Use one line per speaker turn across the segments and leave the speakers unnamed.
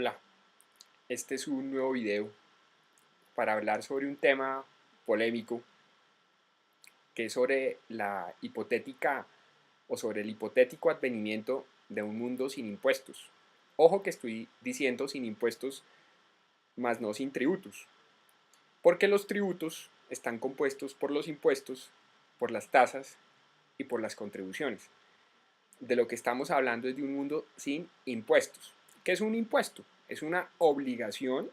Hola, este es un nuevo video para hablar sobre un tema polémico que es sobre la hipotética o sobre el hipotético advenimiento de un mundo sin impuestos. Ojo que estoy diciendo sin impuestos, más no sin tributos, porque los tributos están compuestos por los impuestos, por las tasas y por las contribuciones. De lo que estamos hablando es de un mundo sin impuestos. ¿Qué es un impuesto? Es una obligación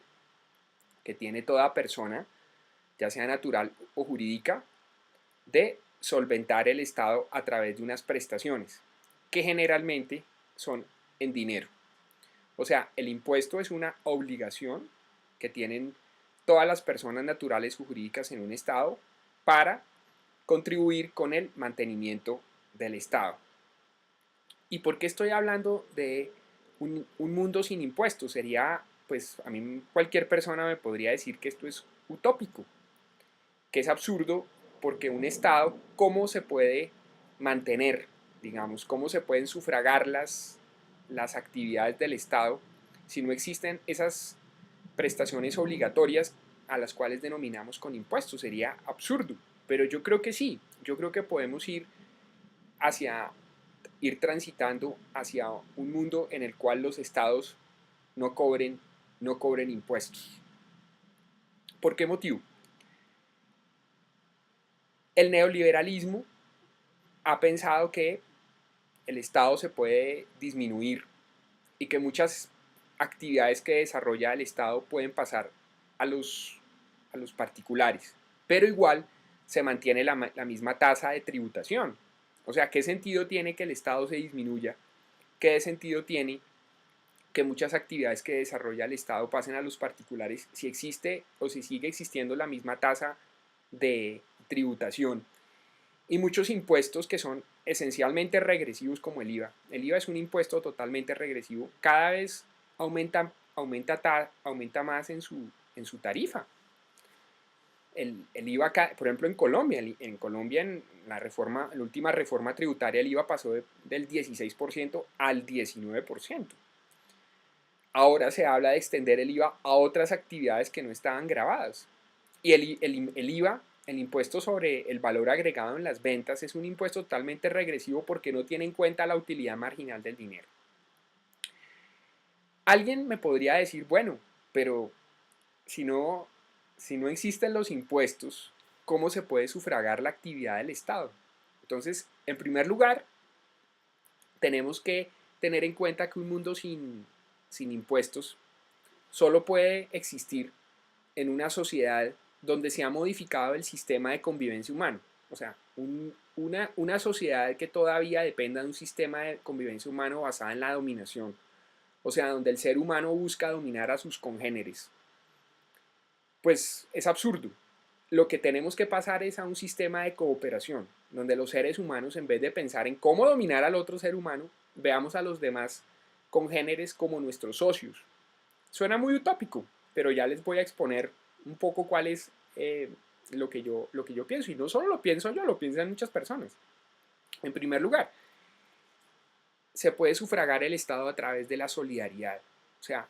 que tiene toda persona, ya sea natural o jurídica, de solventar el Estado a través de unas prestaciones, que generalmente son en dinero. O sea, el impuesto es una obligación que tienen todas las personas naturales o jurídicas en un Estado para contribuir con el mantenimiento del Estado. ¿Y por qué estoy hablando de un mundo sin impuestos? Sería, pues a mí cualquier persona me podría decir que esto es utópico, que es absurdo, porque un Estado, ¿cómo se puede mantener, digamos, cómo se pueden sufragar las actividades del Estado si no existen esas prestaciones obligatorias a las cuales denominamos con impuestos? Sería absurdo, pero yo creo que sí, yo creo que podemos hacia, ir transitando hacia un mundo en el cual los estados no cobren, no cobren impuestos. ¿Por qué motivo? El neoliberalismo ha pensado que el Estado se puede disminuir y que muchas actividades que desarrolla el Estado pueden pasar a los particulares, pero igual se mantiene la misma tasa de tributación. O sea, ¿qué sentido tiene que el Estado se disminuya? ¿Qué sentido tiene que muchas actividades que desarrolla el Estado pasen a los particulares si existe o si sigue existiendo la misma tasa de tributación y muchos impuestos que son esencialmente regresivos como el IVA? El IVA es un impuesto totalmente regresivo, cada vez aumenta más en su tarifa. El IVA, por ejemplo, en la última reforma tributaria, el IVA pasó del 16% al 19%. Ahora se habla de extender el IVA a otras actividades que no estaban grabadas. Y el IVA, el impuesto sobre el valor agregado en las ventas, es un impuesto totalmente regresivo porque no tiene en cuenta la utilidad marginal del dinero. Alguien me podría decir, bueno, pero si no, si no existen los impuestos, ¿cómo se puede sufragar la actividad del Estado? Entonces, en primer lugar, tenemos que tener en cuenta que un mundo sin impuestos solo puede existir en una sociedad donde se ha modificado el sistema de convivencia humano. O sea, una sociedad que todavía dependa de un sistema de convivencia humano basada en la dominación. O sea, donde el ser humano busca dominar a sus congéneres. Pues es absurdo. Lo que tenemos que pasar es a un sistema de cooperación, donde los seres humanos, en vez de pensar en cómo dominar al otro ser humano, veamos a los demás congéneres como nuestros socios. Suena muy utópico, pero ya les voy a exponer un poco cuál es lo que yo pienso. Y no solo lo pienso yo, lo piensan muchas personas. En primer lugar, se puede sufragar el Estado a través de la solidaridad. O sea,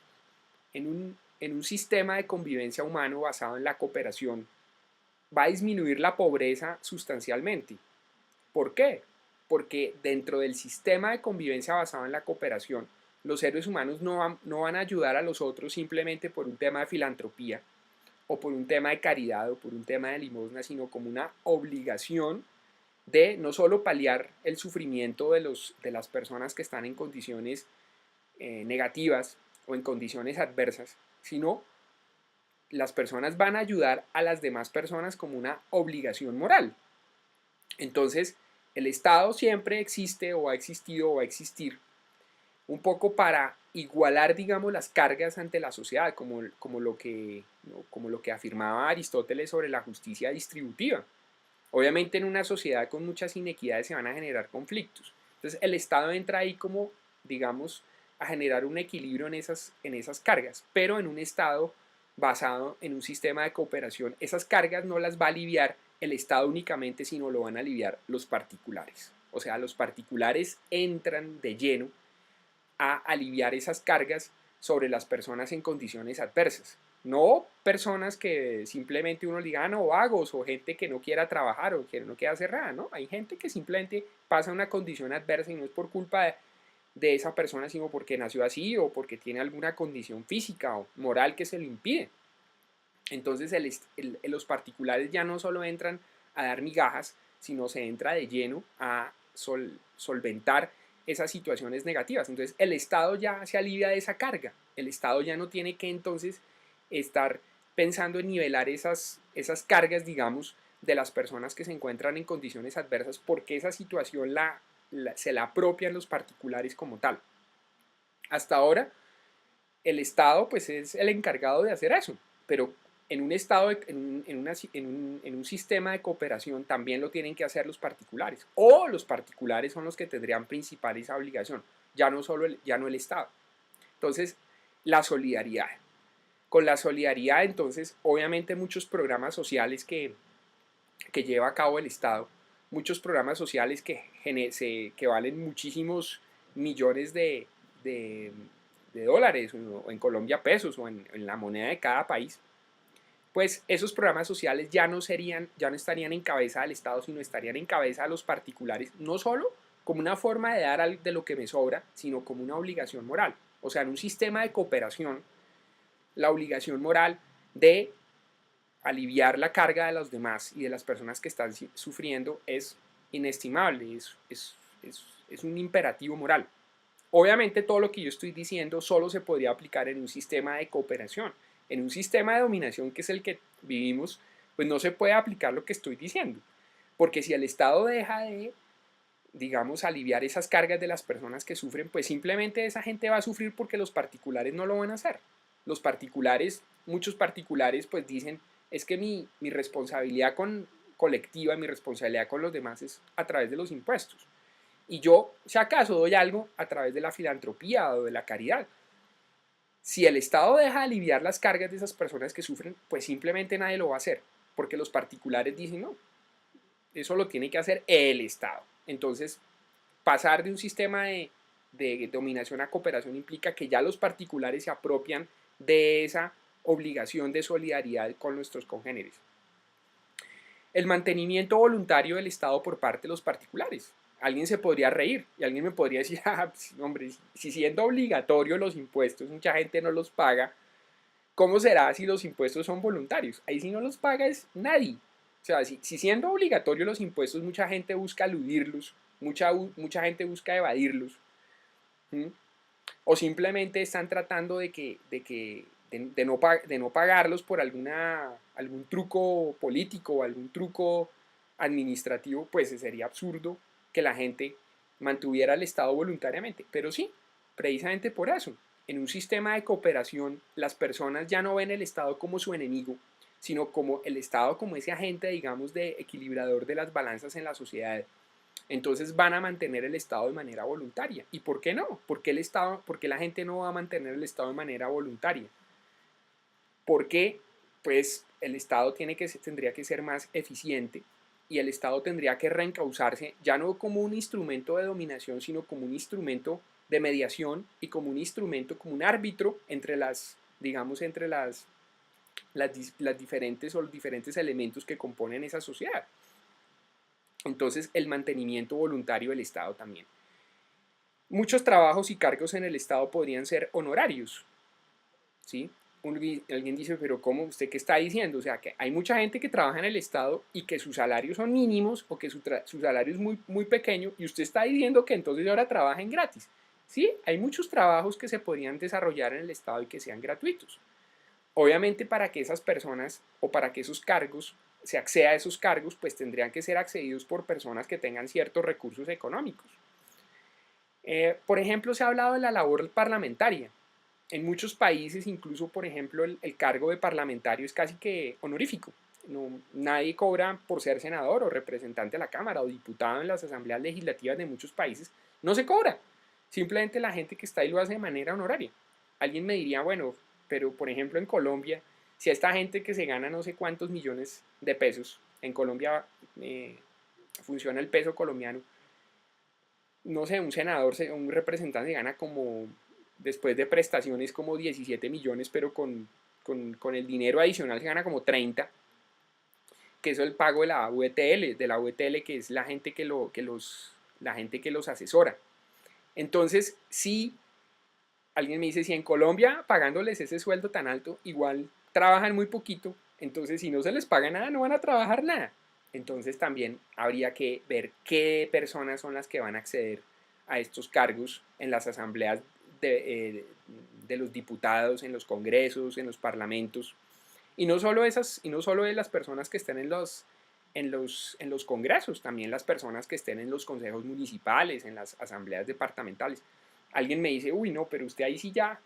en un sistema de convivencia humano basado en la cooperación, va a disminuir la pobreza sustancialmente. ¿Por qué? Porque dentro del sistema de convivencia basado en la cooperación, los seres humanos no van a ayudar a los otros simplemente por un tema de filantropía o por un tema de caridad o por un tema de limosna, sino como una obligación de no solo paliar el sufrimiento de las personas que están en condiciones negativas o en condiciones adversas, sino las personas van a ayudar a las demás personas como una obligación moral. Entonces, el Estado siempre existe o ha existido o va a existir un poco para igualar, digamos, las cargas ante la sociedad, como lo que afirmaba Aristóteles sobre la justicia distributiva. Obviamente en una sociedad con muchas inequidades se van a generar conflictos. Entonces el Estado entra ahí como, digamos, a generar un equilibrio en esas cargas, pero en un Estado basado en un sistema de cooperación, esas cargas no las va a aliviar el Estado únicamente, sino lo van a aliviar los particulares. O sea, los particulares entran de lleno a aliviar esas cargas sobre las personas en condiciones adversas. No personas que simplemente uno le diga, no, vagos, o gente que no quiera trabajar o que no quiera hacer nada, ¿no? Hay gente que simplemente pasa una condición adversa y no es por culpa de esa persona, sino porque nació así o porque tiene alguna condición física o moral que se lo impide. Entonces los particulares ya no solo entran a dar migajas, sino se entra de lleno a solventar esas situaciones negativas. Entonces el Estado ya se alivia de esa carga. El Estado ya no tiene que entonces estar pensando en nivelar esas cargas, digamos, de las personas que se encuentran en condiciones adversas, porque esa situación se la apropian los particulares como tal. Hasta ahora, el Estado pues es el encargado de hacer eso, pero en un estado, en un sistema de cooperación también lo tienen que hacer los particulares, o los particulares son los que tendrían principal esa obligación, ya no el Estado. Entonces, la solidaridad. Con la solidaridad, entonces, obviamente muchos programas sociales que lleva a cabo el Estado, muchos programas sociales que valen muchísimos millones de dólares, o en Colombia pesos, o en la moneda de cada país, pues esos programas sociales ya no estarían en cabeza del Estado, sino estarían en cabeza de los particulares, no solo como una forma de dar de lo que me sobra, sino como una obligación moral. O sea, en un sistema de cooperación, la obligación moral de aliviar la carga de los demás y de las personas que están sufriendo es inestimable, es un imperativo moral. Obviamente todo lo que yo estoy diciendo solo se podría aplicar en un sistema de cooperación. En un sistema de dominación que es el que vivimos, pues no se puede aplicar lo que estoy diciendo. Porque si el Estado deja de, digamos, aliviar esas cargas de las personas que sufren, pues simplemente esa gente va a sufrir porque los particulares no lo van a hacer. Los particulares, muchos particulares, pues dicen, es que mi responsabilidad colectiva, mi responsabilidad con los demás es a través de los impuestos. Y yo, si acaso, doy algo a través de la filantropía o de la caridad. Si el Estado deja de aliviar las cargas de esas personas que sufren, pues simplemente nadie lo va a hacer, porque los particulares dicen, no, eso lo tiene que hacer el Estado. Entonces, pasar de un sistema de dominación a cooperación implica que ya los particulares se apropian de esa obligación de solidaridad con nuestros congéneres. El mantenimiento voluntario del Estado por parte de los particulares. Alguien se podría reír y alguien me podría decir, ah, hombre, si siendo obligatorio los impuestos, mucha gente no los paga, ¿cómo será si los impuestos son voluntarios? Ahí si no los paga es nadie. O sea, si siendo obligatorio los impuestos, mucha gente busca eludirlos, mucha gente busca evadirlos, ¿sí? O simplemente están tratando de no pagarlos por algún truco político o algún truco administrativo, pues sería absurdo que la gente mantuviera el Estado voluntariamente. Pero sí, precisamente por eso, en un sistema de cooperación, las personas ya no ven el Estado como su enemigo, sino como el Estado como ese agente, digamos, de equilibrador de las balanzas en la sociedad. Entonces van a mantener el Estado de manera voluntaria. ¿Y por qué no? ¿Por qué la gente no va a mantener el Estado de manera voluntaria? Porque pues el Estado tendría que ser más eficiente y el Estado tendría que reencauzarse ya no como un instrumento de dominación, sino como un instrumento de mediación y como un instrumento, como un árbitro entre las diferentes o los diferentes elementos que componen esa sociedad. Entonces, el mantenimiento voluntario del Estado también. Muchos trabajos y cargos en el Estado podrían ser honorarios, ¿sí? Alguien dice, pero ¿cómo? ¿Usted qué está diciendo? O sea, que hay mucha gente que trabaja en el Estado y que sus salarios son mínimos o que su salario es muy, muy pequeño y usted está diciendo que entonces ahora trabajen gratis. Sí, hay muchos trabajos que se podrían desarrollar en el Estado y que sean gratuitos. Obviamente para que esas personas o para que esos cargos se acceda a esos cargos, pues tendrían que ser accedidos por personas que tengan ciertos recursos económicos. Por ejemplo, se ha hablado de la labor parlamentaria. En muchos países, incluso, por ejemplo, el cargo de parlamentario es casi que honorífico. No, nadie cobra por ser senador o representante de la Cámara o diputado en las asambleas legislativas de muchos países. No se cobra. Simplemente la gente que está ahí lo hace de manera honoraria. Alguien me diría, bueno, pero por ejemplo en Colombia, si a esta gente que se gana no sé cuántos millones de pesos, en Colombia funciona el peso colombiano, no sé, un senador, un representante gana como después de prestaciones como 17 millones, pero con el dinero adicional se gana como 30, que eso es el pago de la VTL, que es la gente la gente que los asesora. Entonces, si alguien me dice, si en Colombia pagándoles ese sueldo tan alto, igual trabajan muy poquito, entonces si no se les paga nada, no van a trabajar nada. Entonces también habría que ver qué personas son las que van a acceder a estos cargos en las asambleas de los diputados, en los congresos, en los parlamentos. Y no solo de las personas que estén en los congresos, también las personas que estén en los consejos municipales, en las asambleas departamentales. Alguien me dice, uy, no, pero usted ahí sí ya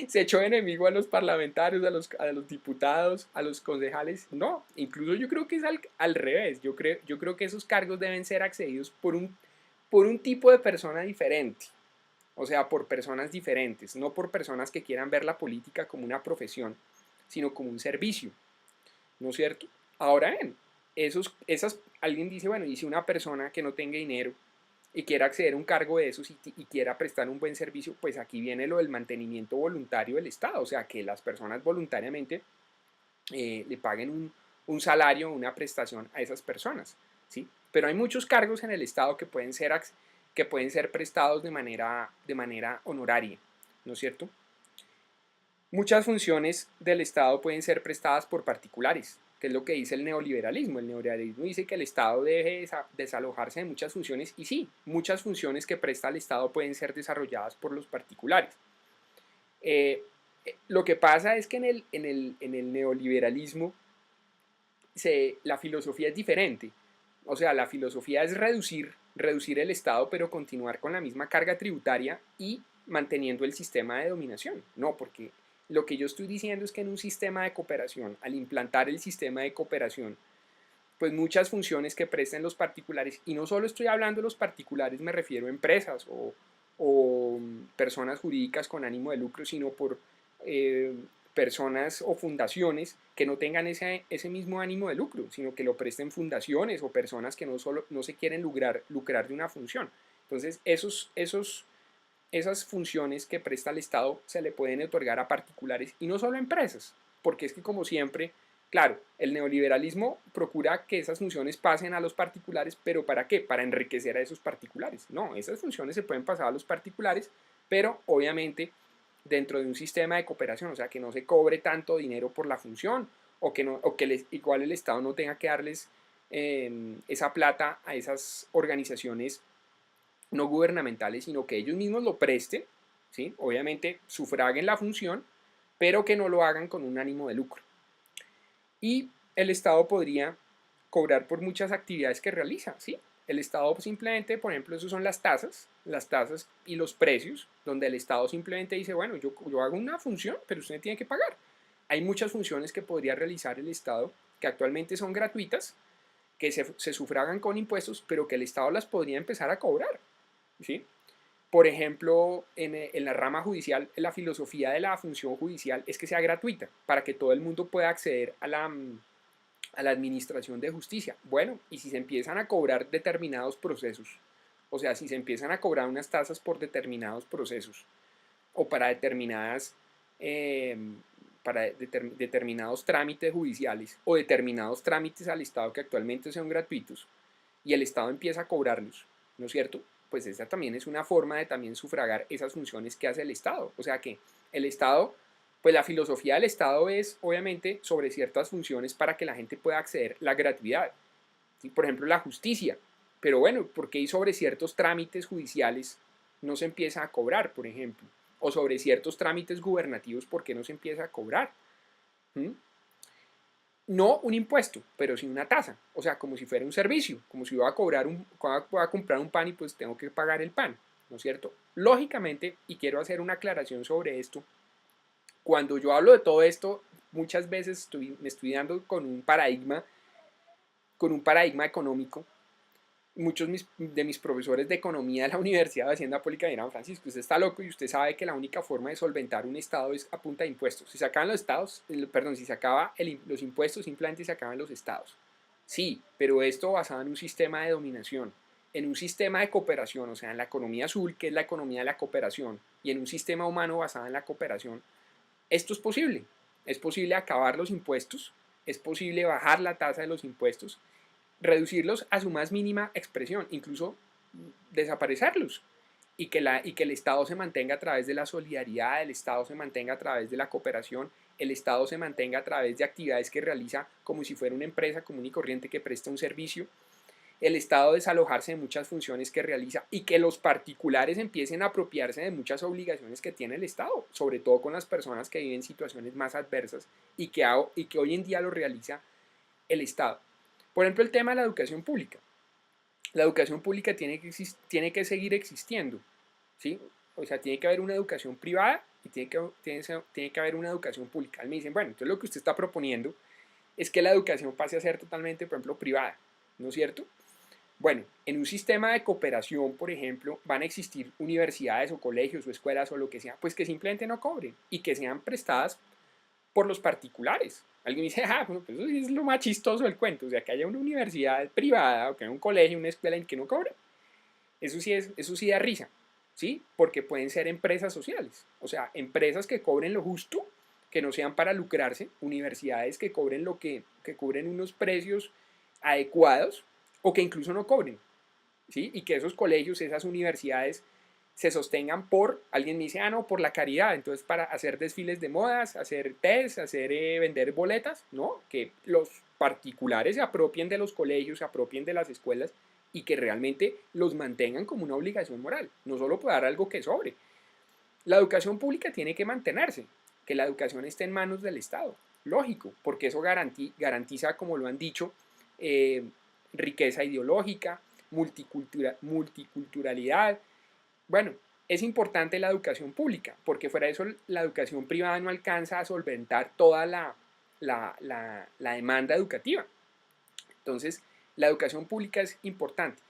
se echó enemigo a los parlamentarios, a los diputados, a los concejales. No, incluso yo creo que es al revés. Yo creo que esos cargos deben ser accedidos por un tipo de persona diferente. O sea, por personas diferentes, no por personas que quieran ver la política como una profesión, sino como un servicio, ¿no es cierto? Ahora bien, alguien dice, bueno, y si una persona que no tenga dinero y quiera acceder a un cargo de esos y quiera prestar un buen servicio, pues aquí viene lo del mantenimiento voluntario del Estado, o sea, que las personas voluntariamente le paguen un salario, una prestación a esas personas, ¿sí? Pero hay muchos cargos en el Estado que pueden ser prestados de manera honoraria, ¿no es cierto? Muchas funciones del Estado pueden ser prestadas por particulares, que es lo que dice el neoliberalismo. El neoliberalismo dice que el Estado debe desalojarse de muchas funciones y sí, muchas funciones que presta el Estado pueden ser desarrolladas por los particulares. Lo que pasa es que en el neoliberalismo la filosofía es diferente. O sea, la filosofía es reducir el Estado, pero continuar con la misma carga tributaria y manteniendo el sistema de dominación. No, porque lo que yo estoy diciendo es que en un sistema de cooperación, al implantar el sistema de cooperación, pues muchas funciones que presten los particulares, y no solo estoy hablando de los particulares, me refiero a empresas o personas jurídicas con ánimo de lucro, sino por eh, personas o fundaciones que no tengan ese mismo ánimo de lucro, sino que lo presten fundaciones o personas que no se quieren lucrar de una función. Entonces, esas funciones que presta el Estado se le pueden otorgar a particulares y no solo a empresas, porque es que como siempre, claro, el neoliberalismo procura que esas funciones pasen a los particulares, pero ¿para qué? Para enriquecer a esos particulares. No, esas funciones se pueden pasar a los particulares, pero obviamente dentro de un sistema de cooperación, o sea, que no se cobre tanto dinero por la función o que igual el Estado no tenga que darles esa plata a esas organizaciones no gubernamentales, sino que ellos mismos lo presten, ¿sí? Obviamente sufraguen la función, pero que no lo hagan con un ánimo de lucro. Y el Estado podría cobrar por muchas actividades que realiza, ¿sí? El Estado simplemente, por ejemplo, eso son las tasas y los precios, donde el Estado simplemente dice, bueno, yo hago una función, pero usted tiene que pagar. Hay muchas funciones que podría realizar el Estado que actualmente son gratuitas, que se sufragan con impuestos, pero que el Estado las podría empezar a cobrar, ¿sí? Por ejemplo, en la rama judicial, la filosofía de la función judicial es que sea gratuita, para que todo el mundo pueda acceder a la administración de justicia. Bueno, y si se empiezan a cobrar determinados procesos, o sea, si se empiezan a cobrar unas tasas por determinados procesos, o eh, determinados trámites judiciales, o determinados trámites al Estado que actualmente son gratuitos, y el Estado empieza a cobrarlos, ¿no es cierto? Pues esa también es una forma de también sufragar esas funciones que hace el Estado. O sea que el Estado, pues la filosofía del Estado es obviamente sobre ciertas funciones para que la gente pueda acceder a la gratuidad. ¿Sí? Por ejemplo, la justicia. Pero bueno, porque sobre ciertos trámites judiciales no se empieza a cobrar, por ejemplo? O sobre ciertos trámites gubernativos, ¿por qué no se empieza a cobrar? ¿Mm? No un impuesto, pero sí una tasa, o sea, como si fuera un servicio, como si voy a comprar un pan y pues tengo que pagar el pan, ¿no es cierto? Lógicamente, y quiero hacer una aclaración sobre esto, cuando yo hablo de todo esto, muchas veces me estoy dando con un paradigma económico. Muchos de mis profesores de economía de la Universidad de Hacienda Pública dirán, Francisco, usted está loco y usted sabe que la única forma de solventar un Estado es a punta de impuestos. Si se acaban los estados, perdón, si se acaba los impuestos, simplemente se acaban los estados. Sí, pero esto basado en un sistema de dominación. en un sistema de cooperación, o sea, en la economía azul, que es la economía de la cooperación, y en un sistema humano basado en la cooperación, esto es posible. Es posible acabar los impuestos, es posible bajar la tasa de los impuestos, reducirlos a su más mínima expresión, incluso desaparecerlos. Y que el Estado se mantenga a través de la solidaridad, el Estado se mantenga a través de la cooperación, el Estado se mantenga a través de actividades que realiza como si fuera una empresa común y corriente que presta un servicio, el Estado desalojarse de muchas funciones que realiza y que los particulares empiecen a apropiarse de muchas obligaciones que tiene el Estado, sobre todo con las personas que viven situaciones más adversas y que hoy en día lo realiza el Estado. Por ejemplo, el tema de la educación pública. La educación pública tiene que seguir existiendo, ¿sí? O sea, tiene que haber una educación privada y tiene que haber una educación pública. Me dicen, bueno, entonces lo que usted está proponiendo es que la educación pase a ser totalmente, por ejemplo, privada, ¿no es cierto? Bueno, en un sistema de cooperación, por ejemplo, van a existir universidades o colegios o escuelas o lo que sea, pues que simplemente no cobren y que sean prestadas por los particulares. Alguien dice, pues eso es lo más chistoso del cuento, o sea, que haya una universidad privada o que haya un colegio, una escuela en que no cobren. Eso sí da risa, ¿sí? Porque pueden ser empresas sociales, o sea, empresas que cobren lo justo, que no sean para lucrarse, universidades que cobren que cobren unos precios adecuados o que incluso no cobren, ¿sí? Y que esos colegios, esas universidades se sostengan por, alguien me dice, no, por la caridad, entonces para hacer desfiles de modas, hacer test, vender boletas, no, que los particulares se apropien de los colegios, se apropien de las escuelas y que realmente los mantengan como una obligación moral, no solo para dar algo que sobre. La educación pública tiene que mantenerse, que la educación esté en manos del Estado, lógico, porque eso garantiza, como lo han dicho, eh, riqueza ideológica, multiculturalidad. Bueno, es importante la educación pública, porque fuera de eso la educación privada no alcanza a solventar toda la demanda educativa. Entonces, la educación pública es importante.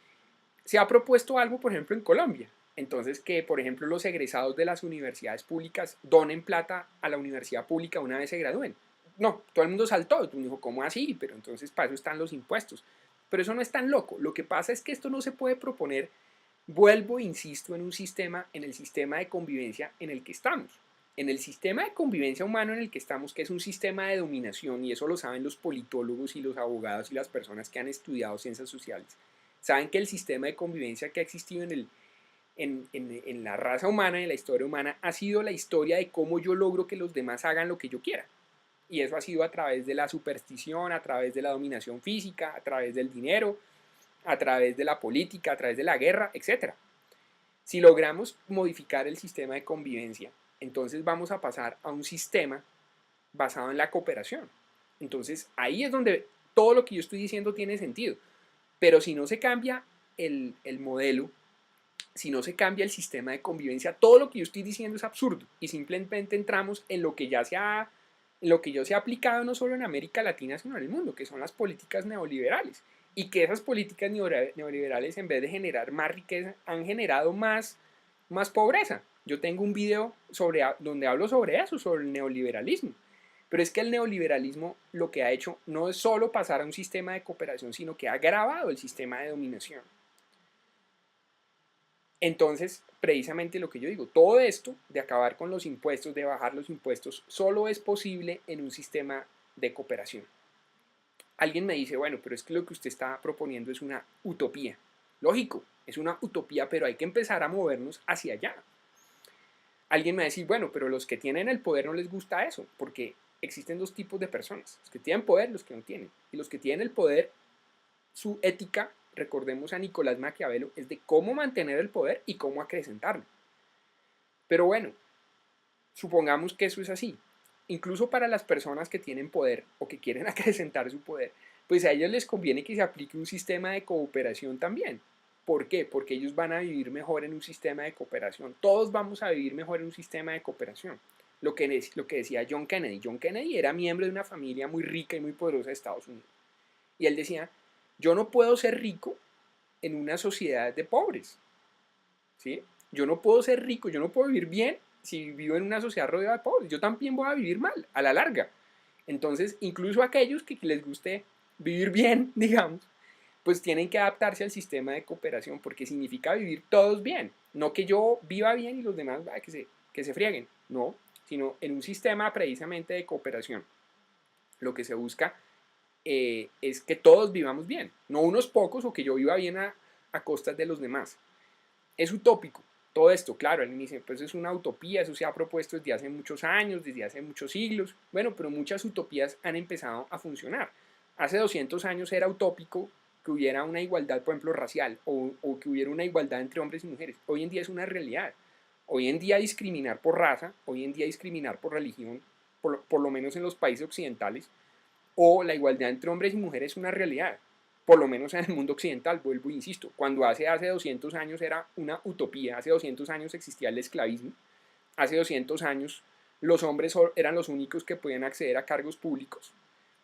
Se ha propuesto algo, por ejemplo, en Colombia. Entonces, que, por ejemplo, los egresados de las universidades públicas donen plata a la universidad pública una vez se gradúen. No, todo el mundo saltó. Y tú dijo, ¿cómo así? Pero entonces para eso están los impuestos. Pero eso no es tan loco. Lo que pasa es que esto no se puede proponer, vuelvo, insisto, en el sistema de convivencia en el que estamos. En el sistema de convivencia humano en el que estamos, que es un sistema de dominación, y eso lo saben los politólogos y los abogados y las personas que han estudiado ciencias sociales, saben que el sistema de convivencia que ha existido en la raza humana, en la historia humana, ha sido la historia de cómo yo logro que los demás hagan lo que yo quiera. Y eso ha sido a través de la superstición, a través de la dominación física, a través del dinero, a través de la política, a través de la guerra, etc. Si logramos modificar el sistema de convivencia, entonces vamos a pasar a un sistema basado en la cooperación. Entonces ahí es donde todo lo que yo estoy diciendo tiene sentido. Pero si no se cambia el modelo, si no se cambia el sistema de convivencia, todo lo que yo estoy diciendo es absurdo y simplemente entramos en lo que ya se ha aplicado no solo en América Latina, sino en el mundo, que son las políticas neoliberales. Y que esas políticas neoliberales, en vez de generar más riqueza, han generado más pobreza. Yo tengo un video donde hablo sobre eso, sobre el neoliberalismo. Pero es que el neoliberalismo lo que ha hecho no es solo pasar a un sistema de cooperación, sino que ha agravado el sistema de dominación. Entonces, precisamente lo que yo digo, todo esto de acabar con los impuestos, de bajar los impuestos, solo es posible en un sistema de cooperación. Alguien me dice, bueno, pero es que lo que usted está proponiendo es una utopía. Lógico, es una utopía, pero hay que empezar a movernos hacia allá. Alguien me va a decir, bueno, pero los que tienen el poder no les gusta eso, porque existen dos tipos de personas, los que tienen poder y los que no tienen. Y los que tienen el poder, su ética, recordemos a Nicolás Maquiavelo, es de cómo mantener el poder y cómo acrecentarlo. Pero bueno, supongamos que eso es así. Incluso para las personas que tienen poder o que quieren acrecentar su poder, pues a ellos les conviene que se aplique un sistema de cooperación también. ¿Por qué? Porque ellos van a vivir mejor en un sistema de cooperación. Todos vamos a vivir mejor en un sistema de cooperación. Lo que decía John Kennedy. John Kennedy era miembro de una familia muy rica y muy poderosa de Estados Unidos. Y él decía, yo no puedo ser rico en una sociedad de pobres. ¿Sí? Yo no puedo ser rico, yo no puedo vivir bien si vivo en una sociedad rodeada de pobres. Yo también voy a vivir mal, a la larga. Entonces, incluso aquellos que les guste vivir bien, digamos, pues tienen que adaptarse al sistema de cooperación porque significa vivir todos bien. No que yo viva bien y los demás que se frieguen, no, sino en un sistema precisamente de cooperación. Lo que se busca es que todos vivamos bien, no unos pocos o que yo viva bien a costas de los demás. Es utópico todo esto, claro, él me dice, pues es una utopía, eso se ha propuesto desde hace muchos años, desde hace muchos siglos, bueno, pero muchas utopías han empezado a funcionar. Hace 200 años era utópico que hubiera una igualdad, por ejemplo, racial, o que hubiera una igualdad entre hombres y mujeres. Hoy en día es una realidad. Hoy en día discriminar por raza, hoy en día discriminar por religión, por lo menos en los países occidentales, o la igualdad entre hombres y mujeres es una realidad, por lo menos en el mundo occidental, vuelvo e insisto, cuando hace 200 años era una utopía, hace 200 años existía el esclavismo, hace 200 años los hombres eran los únicos que podían acceder a cargos públicos,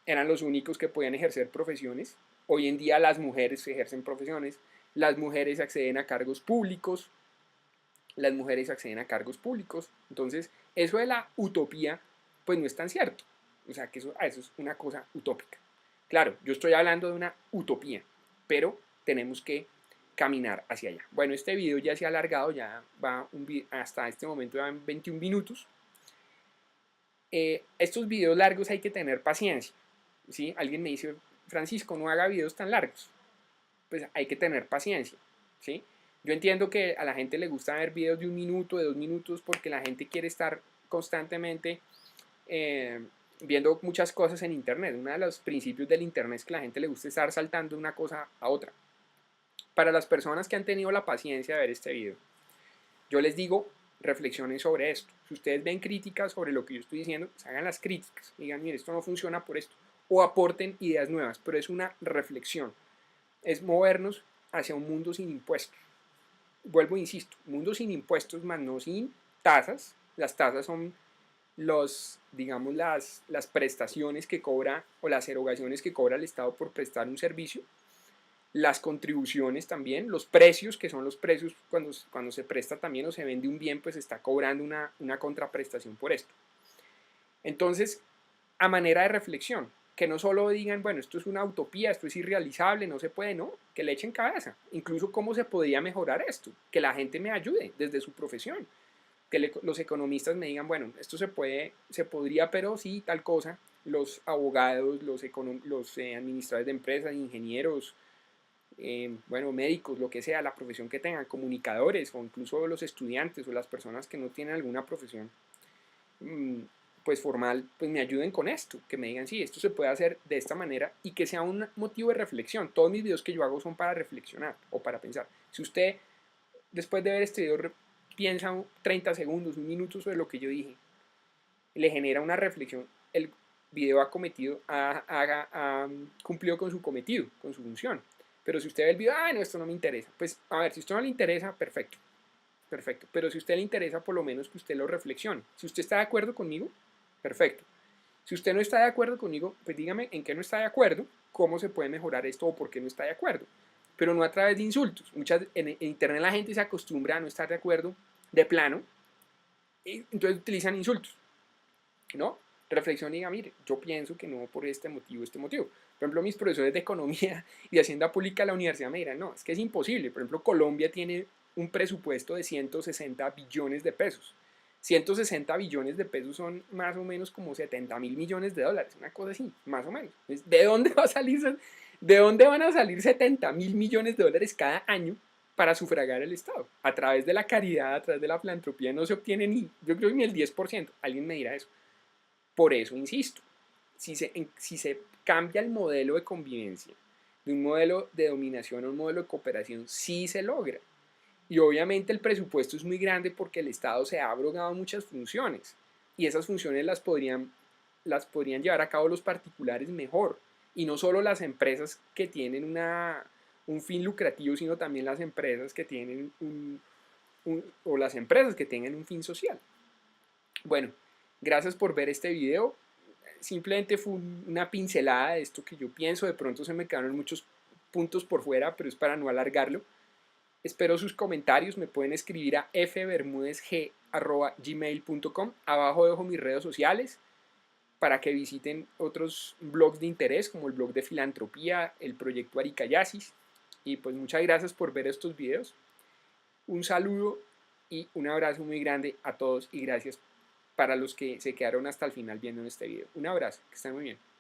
eran los únicos que podían ejercer profesiones, hoy en día las mujeres ejercen profesiones, las mujeres acceden a cargos públicos, entonces eso de la utopía pues no es tan cierto. O sea, que eso es una cosa utópica. Claro, yo estoy hablando de una utopía, pero tenemos que caminar hacia allá. Bueno, este video ya se ha alargado, ya va hasta este momento ya en 21 minutos. Estos videos largos hay que tener paciencia. ¿Sí? Alguien me dice, Francisco, no haga videos tan largos. Pues hay que tener paciencia. ¿Sí? Yo entiendo que a la gente le gusta ver videos de 1 minuto, de 2 minutos, porque la gente quiere estar constantemente viendo muchas cosas en internet. Uno de los principios del internet es que a la gente le gusta estar saltando de una cosa a otra. Para las personas que han tenido la paciencia de ver este video, yo les digo, reflexionen sobre esto. Si ustedes ven críticas sobre lo que yo estoy diciendo, pues hagan las críticas. Digan, mire, esto no funciona por esto. O aporten ideas nuevas, pero es una reflexión. Es movernos hacia un mundo sin impuestos. Vuelvo e insisto, mundo sin impuestos, más no sin tasas. Las tasas son digamos, las prestaciones que cobra o las erogaciones que cobra el Estado por prestar un servicio, las contribuciones también, los precios, que son los precios cuando se presta también o se vende un bien, pues está cobrando una contraprestación por esto. Entonces, a manera de reflexión, que no solo digan, bueno, esto es una utopía, esto es irrealizable, no se puede, no, que le echen cabeza, incluso cómo se podría mejorar esto, que la gente me ayude desde su profesión, que los economistas me digan, bueno, esto se podría, pero sí, tal cosa, los abogados, los administradores de empresas, ingenieros, bueno, médicos, lo que sea, la profesión que tengan, comunicadores o incluso los estudiantes o las personas que no tienen alguna profesión pues formal, pues me ayuden con esto, que me digan, sí, esto se puede hacer de esta manera y que sea un motivo de reflexión. Todos mis videos que yo hago son para reflexionar o para pensar. Si usted, después de ver este video, piensa 30 segundos, 1 minuto sobre lo que yo dije, le genera una reflexión, el video ha cumplido con su cometido, con su función. Pero si usted ve el video, no, esto no me interesa. Pues, a ver, si a usted no le interesa, perfecto. Perfecto. Pero si a usted le interesa, por lo menos que usted lo reflexione. Si usted está de acuerdo conmigo, perfecto. Si usted no está de acuerdo conmigo, pues dígame en qué no está de acuerdo, cómo se puede mejorar esto o por qué no está de acuerdo. Pero no a través de insultos. En internet la gente se acostumbra a no estar de acuerdo de plano, y entonces utilizan insultos, ¿no? Reflexión y diga, mire, yo pienso que no por este motivo. Por ejemplo, mis profesores de economía y de hacienda pública de la universidad me dirán, no, es que es imposible. Por ejemplo, Colombia tiene un presupuesto de 160 billones de pesos. 160 billones de pesos son más o menos como 70.000 millones de dólares, una cosa así, más o menos. ¿De dónde van a salir 70.000 millones de dólares cada año para sufragar el Estado? A través de la caridad, a través de la filantropía no se obtiene yo creo que ni el 10%. Alguien me dirá eso. Por eso insisto, si se cambia el modelo de convivencia de un modelo de dominación a un modelo de cooperación, sí se logra. Y obviamente el presupuesto es muy grande porque el Estado se ha abrogado muchas funciones y esas funciones las podrían llevar a cabo los particulares mejor. Y no solo las empresas que tienen un fin lucrativo, sino también las empresas que tienen o las empresas que tengan un fin social. Bueno, gracias por ver este video. Simplemente fue una pincelada de esto que yo pienso. De pronto se me quedaron muchos puntos por fuera, pero es para no alargarlo. Espero sus comentarios. Me pueden escribir a fbermudezg@gmail.com. Abajo dejo mis redes sociales. para que visiten otros blogs de interés como el blog de filantropía, el proyecto Aricayasis. Y pues muchas gracias por ver estos videos. Un saludo y un abrazo muy grande a todos y gracias para los que se quedaron hasta el final viendo este video. Un abrazo, que estén muy bien.